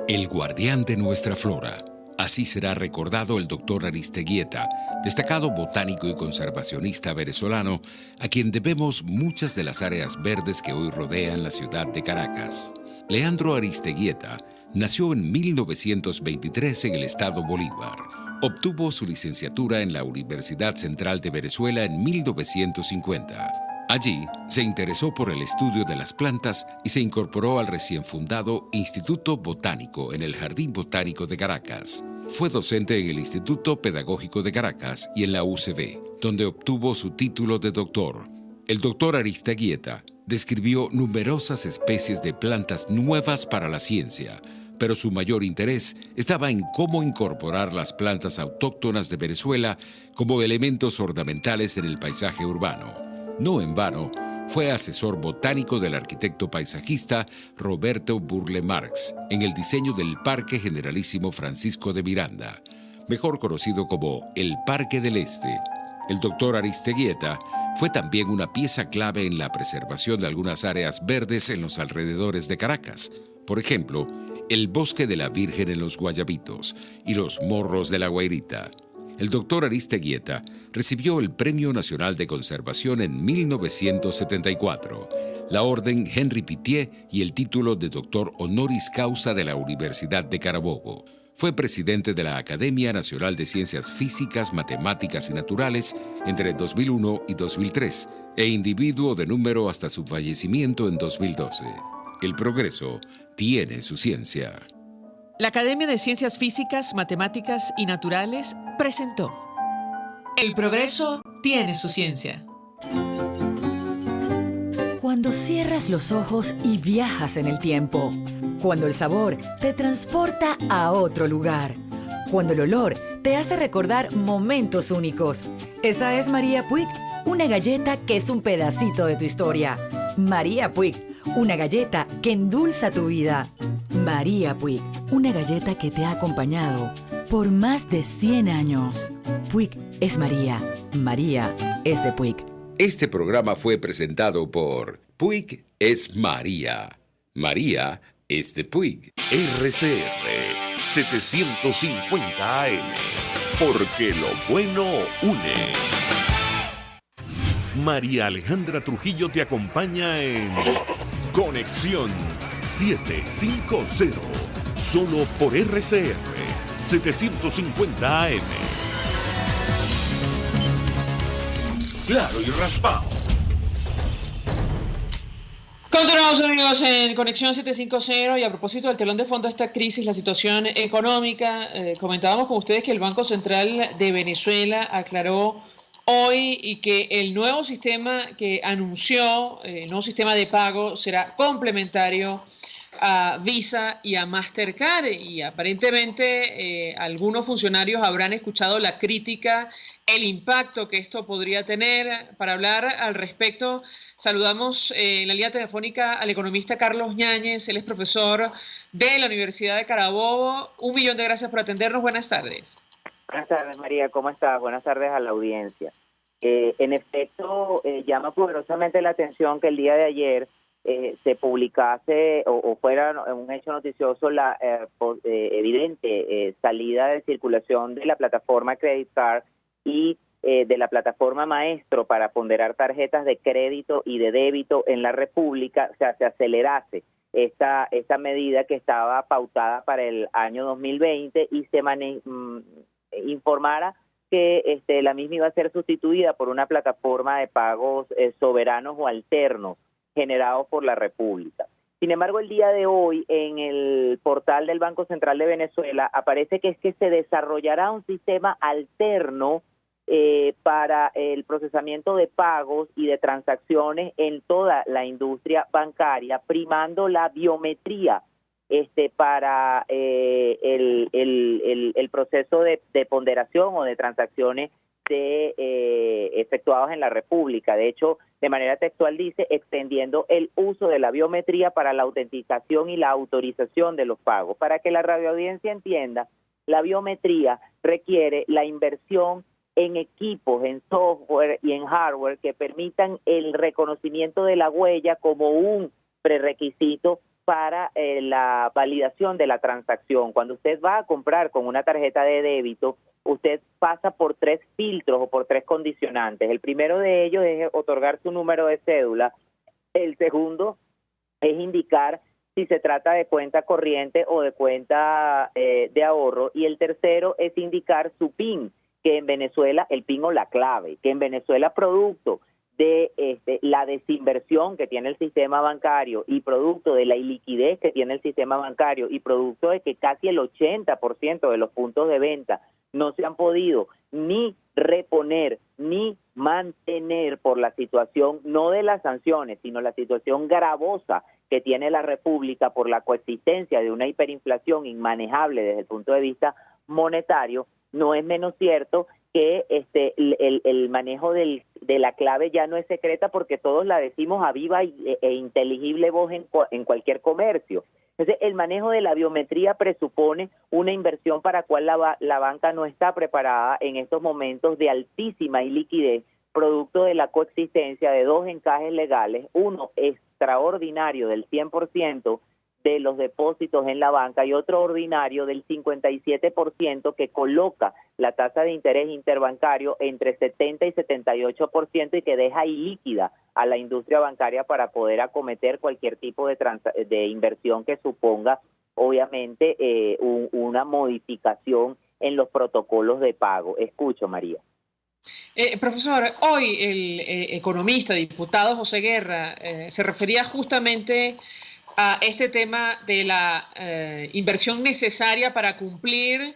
El guardián de nuestra flora. Así será recordado el doctor Aristeguieta, destacado botánico y conservacionista venezolano, a quien debemos muchas de las áreas verdes que hoy rodean la ciudad de Caracas. Leandro Aristeguieta nació en 1923 en el estado Bolívar. Obtuvo su licenciatura en la Universidad Central de Venezuela en 1950. Allí se interesó por el estudio de las plantas y se incorporó al recién fundado Instituto Botánico en el Jardín Botánico de Caracas. Fue docente en el Instituto Pedagógico de Caracas y en la UCB, donde obtuvo su título de doctor. El doctor Aristeguieta describió numerosas especies de plantas nuevas para la ciencia, pero su mayor interés estaba en cómo incorporar las plantas autóctonas de Venezuela como elementos ornamentales en el paisaje urbano. No en vano, fue asesor botánico del arquitecto paisajista Roberto Burle Marx en el diseño del Parque Generalísimo Francisco de Miranda, mejor conocido como el Parque del Este. El doctor Aristeguieta fue también una pieza clave en la preservación de algunas áreas verdes en los alrededores de Caracas. Por ejemplo, el Bosque de la Virgen en los Guayabitos y los Morros de la Guairita. El doctor Aristeguieta recibió el Premio Nacional de Conservación en 1974, la Orden Henri Pittier y el título de doctor honoris causa de la Universidad de Carabobo. Fue presidente de la Academia Nacional de Ciencias Físicas, Matemáticas y Naturales entre 2001 y 2003 e individuo de número hasta su fallecimiento en 2012. El progreso tiene su ciencia. La Academia de Ciencias Físicas, Matemáticas y Naturales presentó El progreso tiene su ciencia. Cuando cierras los ojos y viajas en el tiempo. Cuando el sabor te transporta a otro lugar. Cuando el olor te hace recordar momentos únicos. Esa es María Puig, una galleta que es un pedacito de tu historia. María Puig, una galleta que endulza tu vida. María Puig, una galleta que te ha acompañado por más de 100 años. Puig es María. María es de Puig. Este programa fue presentado por Puig es María. María este Puig. RCR 750 AM, porque lo bueno une. María Alejandra Trujillo te acompaña en Conexión 750, solo por RCR 750 AM. Claro y raspado. Continuamos, amigos, en Conexión 750 y a propósito del telón de fondo de esta crisis, la situación económica, comentábamos con ustedes que el Banco Central de Venezuela aclaró hoy y que el nuevo sistema que anunció, el nuevo sistema de pago, será complementario a Visa y a Mastercard, y aparentemente algunos funcionarios habrán escuchado la crítica, el impacto que esto podría tener. Para hablar al respecto, saludamos en la línea telefónica al economista Carlos Ñáñez. Él es profesor de la Universidad de Carabobo. 1.000.000 de gracias por atendernos. Buenas tardes. Buenas tardes, María. ¿Cómo estás? Buenas tardes a la audiencia. En efecto, llama poderosamente la atención que el día de ayer se publicase o fuera un hecho noticioso la evidente salida de circulación de la plataforma Credit Card y de la plataforma Maestro para ponderar tarjetas de crédito y de débito en la República. O sea, se acelerase esta medida que estaba pautada para el año 2020 y se informara que la misma iba a ser sustituida por una plataforma de pagos soberanos o alternos generados por la República. Sin embargo, el día de hoy en el portal del Banco Central de Venezuela aparece que se desarrollará un sistema alterno para el procesamiento de pagos y de transacciones en toda la industria bancaria, primando la biometría para el proceso de ponderación o de transacciones efectuados en la República. De hecho, de manera textual dice, extendiendo el uso de la biometría para la autenticación y la autorización de los pagos. Para que la radioaudiencia entienda, la biometría requiere la inversión en equipos, en software y en hardware que permitan el reconocimiento de la huella como un prerequisito para la validación de la transacción. Cuando usted va a comprar con una tarjeta de débito, usted pasa por 3 filtros o por 3 condicionantes. El primero de ellos es otorgar su número de cédula. El segundo es indicar si se trata de cuenta corriente o de cuenta de ahorro. Y el tercero es indicar su PIN, que en Venezuela, el PIN o la clave, que en Venezuela, producto de la desinversión que tiene el sistema bancario y producto de la iliquidez que tiene el sistema bancario y producto de que casi el 80% de los puntos de venta no se han podido ni reponer ni mantener por la situación, no de las sanciones, sino la situación gravosa que tiene la República por la coexistencia de una hiperinflación inmanejable desde el punto de vista monetario. No es menos cierto que el manejo de la clave ya no es secreta porque todos la decimos a viva e inteligible voz en cualquier comercio. Entonces, el manejo de la biometría presupone una inversión para la cual la banca no está preparada en estos momentos de altísima iliquidez, producto de la coexistencia de 2 encajes legales, uno extraordinario del 100% de los depósitos en la banca y otro ordinario del 57% que coloca la tasa de interés interbancario entre 70 y 78% y que deja ilíquida a la industria bancaria para poder acometer cualquier tipo de inversión que suponga, obviamente, una modificación en los protocolos de pago. Escucho, María. Profesor, hoy el economista, diputado José Guerra, se refería justamente a este tema de la inversión necesaria para cumplir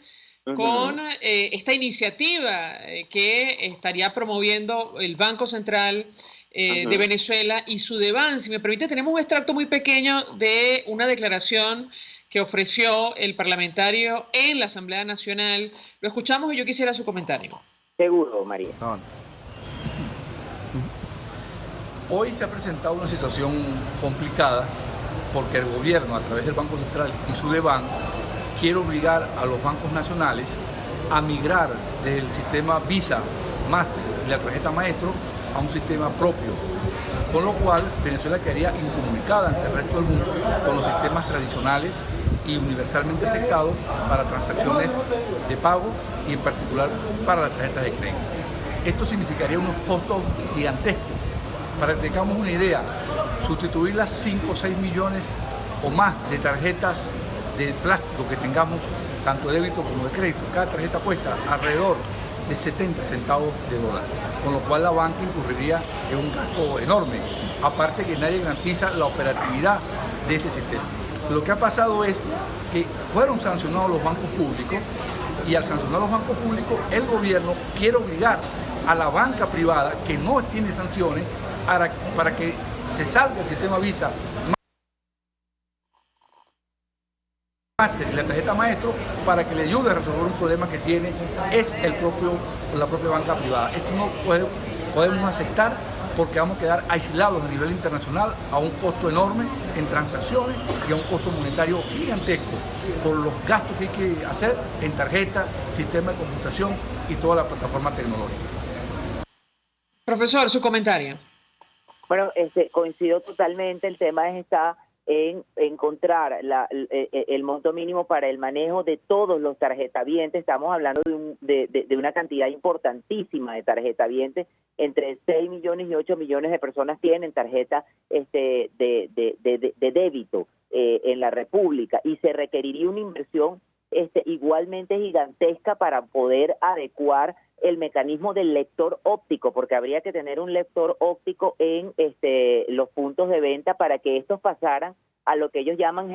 con esta iniciativa que estaría promoviendo el Banco Central de Venezuela y Sudeban. Si me permite, tenemos un extracto muy pequeño de una declaración que ofreció el parlamentario en la Asamblea Nacional. Lo escuchamos y yo quisiera su comentario. Seguro, María. Hoy se ha presentado una situación complicada porque el gobierno, a través del Banco Central y Sudeban, quiere obligar a los bancos nacionales a migrar desde el sistema Visa, Master y la tarjeta Maestro a un sistema propio, con lo cual Venezuela quedaría incomunicada ante el resto del mundo con los sistemas tradicionales y universalmente aceptados para transacciones de pago y en particular para las tarjetas de crédito. Esto significaría unos costos gigantescos. Para que tengamos una idea, sustituir las 5 o 6 millones o más de tarjetas de plástico que tengamos, tanto de débito como de crédito, cada tarjeta cuesta alrededor de 70 centavos de dólar, con lo cual la banca incurriría en un gasto enorme, aparte que nadie garantiza la operatividad de ese sistema. Lo que ha pasado es que fueron sancionados los bancos públicos y al sancionar los bancos públicos el gobierno quiere obligar a la banca privada que no tiene sanciones para que se salga el sistema Visa la tarjeta maestro para que le ayude a resolver un problema que tiene la propia banca privada. Esto no podemos aceptar porque vamos a quedar aislados a nivel internacional a un costo enorme en transacciones y a un costo monetario gigantesco por los gastos que hay que hacer en tarjeta, sistema de computación y toda la plataforma tecnológica. Profesor, su comentario. Bueno, coincido totalmente, el tema está en encontrar el monto mínimo para el manejo de todos los tarjetavientes. Estamos hablando de una cantidad importantísima de tarjetavientes. Entre 6 millones y 8 millones de personas tienen tarjeta de débito en la República, y se requeriría una inversión igualmente gigantesca para poder adecuar el mecanismo del lector óptico, porque habría que tener un lector óptico en los puntos de venta para que estos pasaran a lo que ellos llaman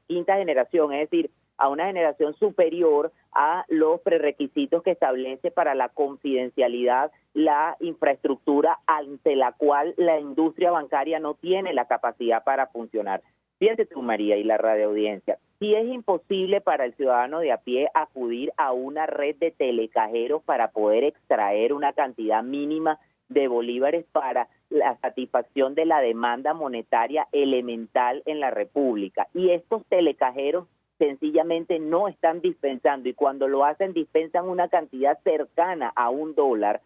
quinta generación, es decir, a una generación superior a los prerequisitos que establece para la confidencialidad la infraestructura ante la cual la industria bancaria no tiene la capacidad para funcionar. Fíjense tú, María, y la radioaudiencia, si es imposible para el ciudadano de a pie acudir a una red de telecajeros para poder extraer una cantidad mínima de bolívares para la satisfacción de la demanda monetaria elemental en la República, y estos telecajeros sencillamente no están dispensando, y cuando lo hacen dispensan una cantidad cercana a $1,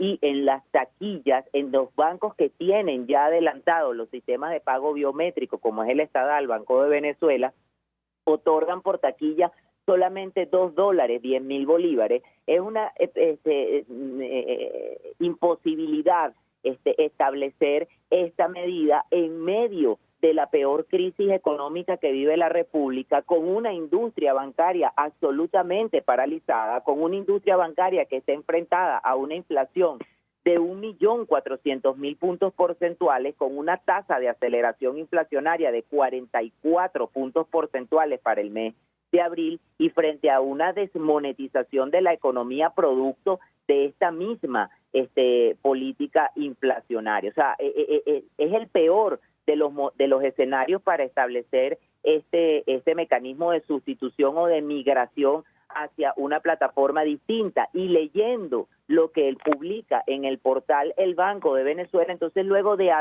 y en las taquillas, en los bancos que tienen ya adelantados los sistemas de pago biométrico, como es el Estadal, Banco de Venezuela, otorgan por taquilla solamente $2, 10,000 bolívares. Es una imposibilidad establecer esta medida en medio de la peor crisis económica que vive la República, con una industria bancaria absolutamente paralizada, con una industria bancaria que está enfrentada a una inflación de 1.400.000 puntos porcentuales, con una tasa de aceleración inflacionaria de 44 puntos porcentuales para el mes de abril, y frente a una desmonetización de la economía producto de esta misma política inflacionaria. O sea, es el peor de los escenarios para establecer este mecanismo de sustitución o de migración hacia una plataforma distinta. Y leyendo lo que él publica en el portal El Banco de Venezuela, entonces luego de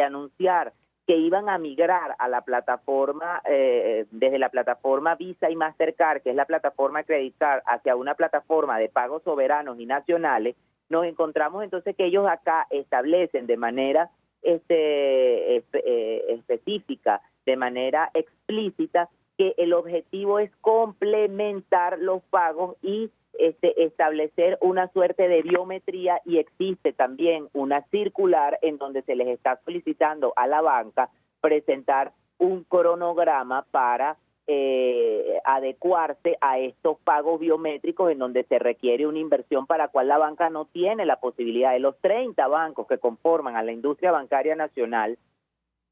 anunciar que iban a migrar a la plataforma, desde la plataforma Visa y Mastercard, que es la plataforma Credit Card, hacia una plataforma de pagos soberanos y nacionales, nos encontramos entonces que ellos acá establecen de manera específica, de manera explícita, que el objetivo es complementar los pagos y establecer una suerte de biometría, y existe también una circular en donde se les está solicitando a la banca presentar un cronograma para adecuarse a estos pagos biométricos, en donde se requiere una inversión para la cual la banca no tiene la posibilidad. De los 30 bancos que conforman a la industria bancaria nacional,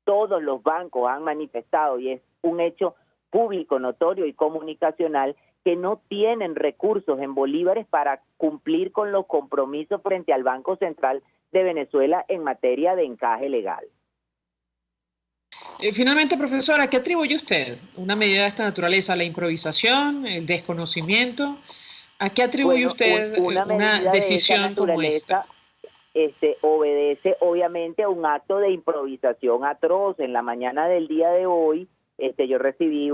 todos los bancos han manifestado, y es un hecho público, notorio y comunicacional, que no tienen recursos en bolívares para cumplir con los compromisos frente al Banco Central de Venezuela en materia de encaje legal. Finalmente, profesora, ¿qué atribuye usted una medida de esta naturaleza? ¿La improvisación, el desconocimiento? ¿A qué atribuye usted una decisión como esta? Obedece obviamente a un acto de improvisación atroz. En la mañana del día de hoy, yo recibí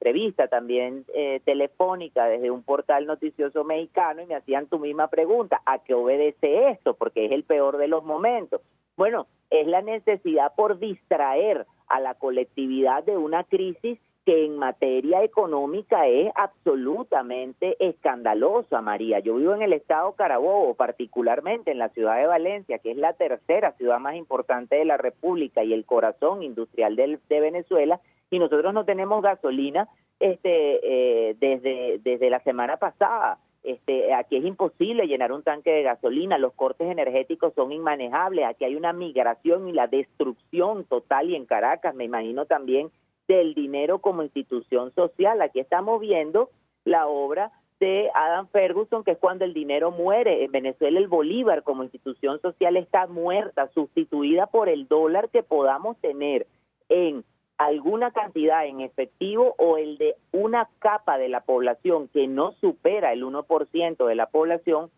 entrevista también telefónica desde un portal noticioso mexicano y me hacían tu misma pregunta, ¿a qué obedece esto? Porque es el peor de los momentos. Bueno, es la necesidad por distraer a la colectividad de una crisis que en materia económica es absolutamente escandalosa, María. Yo vivo en el estado Carabobo, particularmente en la ciudad de Valencia, que es la tercera ciudad más importante de la República y el corazón industrial de Venezuela, y nosotros no tenemos gasolina desde la semana pasada. Aquí es imposible llenar un tanque de gasolina, los cortes energéticos son inmanejables, aquí hay una migración y la destrucción total, y en Caracas me imagino también del dinero como institución social. Aquí estamos viendo la obra de Adam Ferguson, que es cuando el dinero muere. En Venezuela el bolívar como institución social está muerta, sustituida por el dólar que podamos tener en alguna cantidad en efectivo o el de una capa de la población que no supera el 1% de la población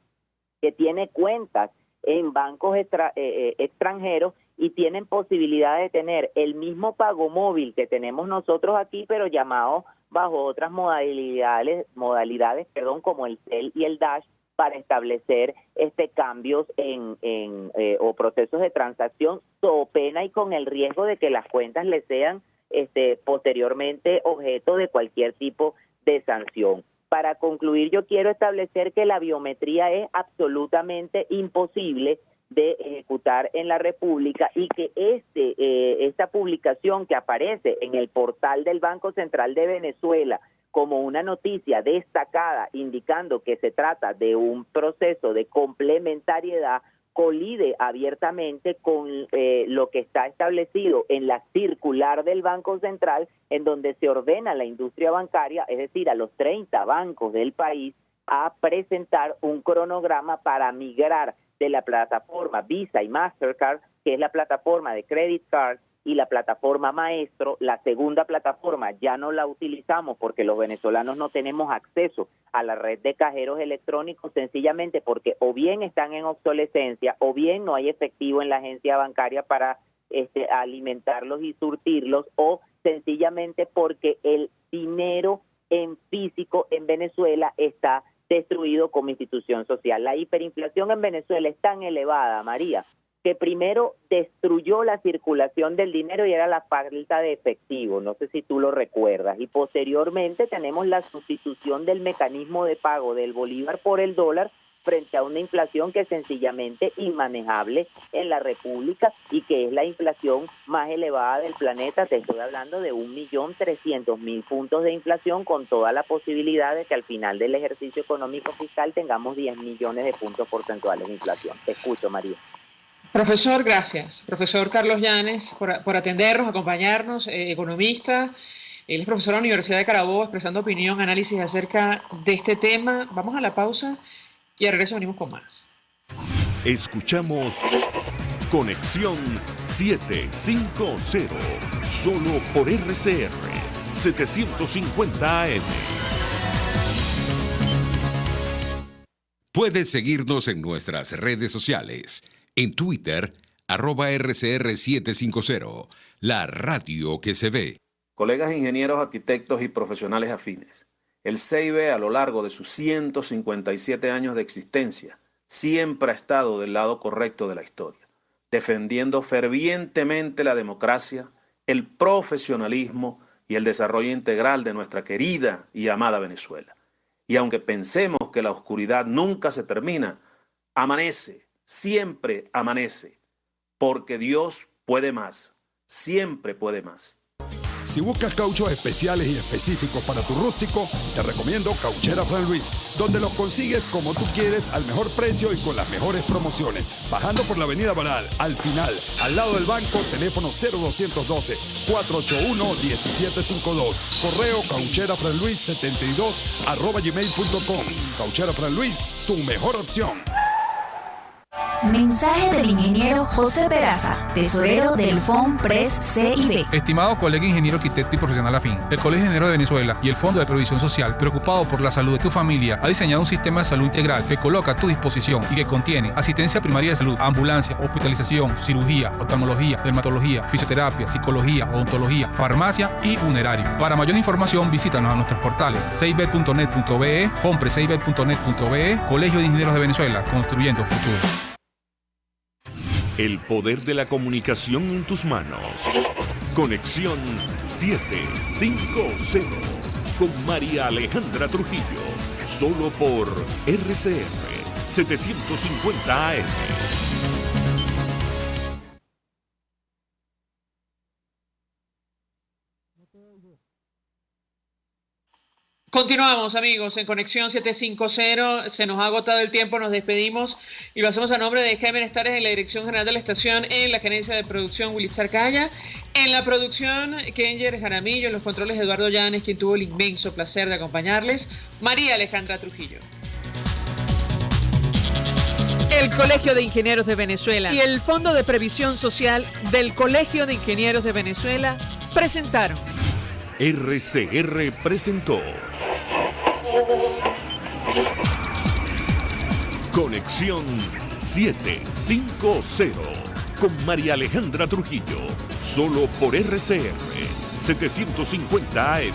que tiene cuentas en bancos extranjeros y tienen posibilidad de tener el mismo pago móvil que tenemos nosotros aquí, pero llamado bajo otras modalidades, como el CEL y el Dash, para establecer cambios o procesos de transacción, so pena y con el riesgo de que las cuentas le sean posteriormente objeto de cualquier tipo de sanción. Para concluir, yo quiero establecer que la biometría es absolutamente imposible de ejecutar en la República y que esta publicación que aparece en el portal del Banco Central de Venezuela como una noticia destacada indicando que se trata de un proceso de complementariedad colide abiertamente con lo que está establecido en la circular del Banco Central, en donde se ordena a la industria bancaria, es decir, a los 30 bancos del país, a presentar un cronograma para migrar de la plataforma Visa y Mastercard, que es la plataforma de Credit Card, y la plataforma Maestro. La segunda plataforma ya no la utilizamos porque los venezolanos no tenemos acceso a la red de cajeros electrónicos, sencillamente porque o bien están en obsolescencia o bien no hay efectivo en la agencia bancaria para alimentarlos y surtirlos, o sencillamente porque el dinero en físico en Venezuela está destruido como institución social. La hiperinflación en Venezuela es tan elevada, María, que primero destruyó la circulación del dinero y era la falta de efectivo, no sé si tú lo recuerdas, y posteriormente tenemos la sustitución del mecanismo de pago del bolívar por el dólar frente a una inflación que es sencillamente inmanejable en la República y que es la inflación más elevada del planeta. Te estoy hablando de 1.300.000 puntos de inflación, con toda la posibilidad de que al final del ejercicio económico fiscal tengamos 10 millones de puntos porcentuales de inflación. Te escucho, María. Profesor, gracias. Profesor Carlos Llanes, por atendernos, acompañarnos, economista. Él es profesor de la Universidad de Carabobo, expresando opinión, análisis acerca de este tema. Vamos a la pausa y al regreso venimos con más. Escuchamos Conexión 750, solo por RCR 750 AM. Puedes seguirnos en nuestras redes sociales. En Twitter, @RCR750, la radio que se ve. Colegas ingenieros, arquitectos y profesionales afines, el CIB a lo largo de sus 157 años de existencia siempre ha estado del lado correcto de la historia, defendiendo fervientemente la democracia, el profesionalismo y el desarrollo integral de nuestra querida y amada Venezuela. Y aunque pensemos que la oscuridad nunca se termina, amanece. Siempre amanece, porque Dios puede más, siempre puede más. Si buscas cauchos especiales y específicos para tu rústico, te recomiendo Cauchera Fran Luis, donde los consigues como tú quieres, al mejor precio y con las mejores promociones. Bajando por la avenida Baral, al final, al lado del banco, teléfono 0212-481-1752. Correo caucherafranluis72@gmail.com. Cauchera Fran Luis, tu mejor opción. Mensaje del ingeniero José Peraza, tesorero del FOMPRES CIB. Estimado colega ingeniero, arquitecto y profesional afín, el Colegio de Ingenieros de Venezuela y el Fondo de Previsión Social, preocupado por la salud de tu familia, ha diseñado un sistema de salud integral que coloca a tu disposición y que contiene asistencia primaria de salud, ambulancia, hospitalización, cirugía, oftalmología, dermatología, fisioterapia, psicología, odontología, farmacia y funerario. Para mayor información, visítanos a nuestros portales cib.net.be, fomprescib.net.be, Colegio de Ingenieros de Venezuela, construyendo futuro. El poder de la comunicación en tus manos. Conexión 750 con María Alejandra Trujillo. Solo por RCR 750 AM. Continuamos, amigos, en Conexión 750. Se nos ha agotado el tiempo, nos despedimos y lo hacemos a nombre de Jaime Estares en la dirección general de la estación, en la gerencia de producción Willy Zarcaya, en la producción Kenger Jaramillo, en los controles Eduardo Llanes, quien tuvo el inmenso placer de acompañarles, María Alejandra Trujillo. El Colegio de Ingenieros de Venezuela y el Fondo de Previsión Social del Colegio de Ingenieros de Venezuela presentaron. RCR presentó Conexión 750 con María Alejandra Trujillo, solo por RCR 750 AM.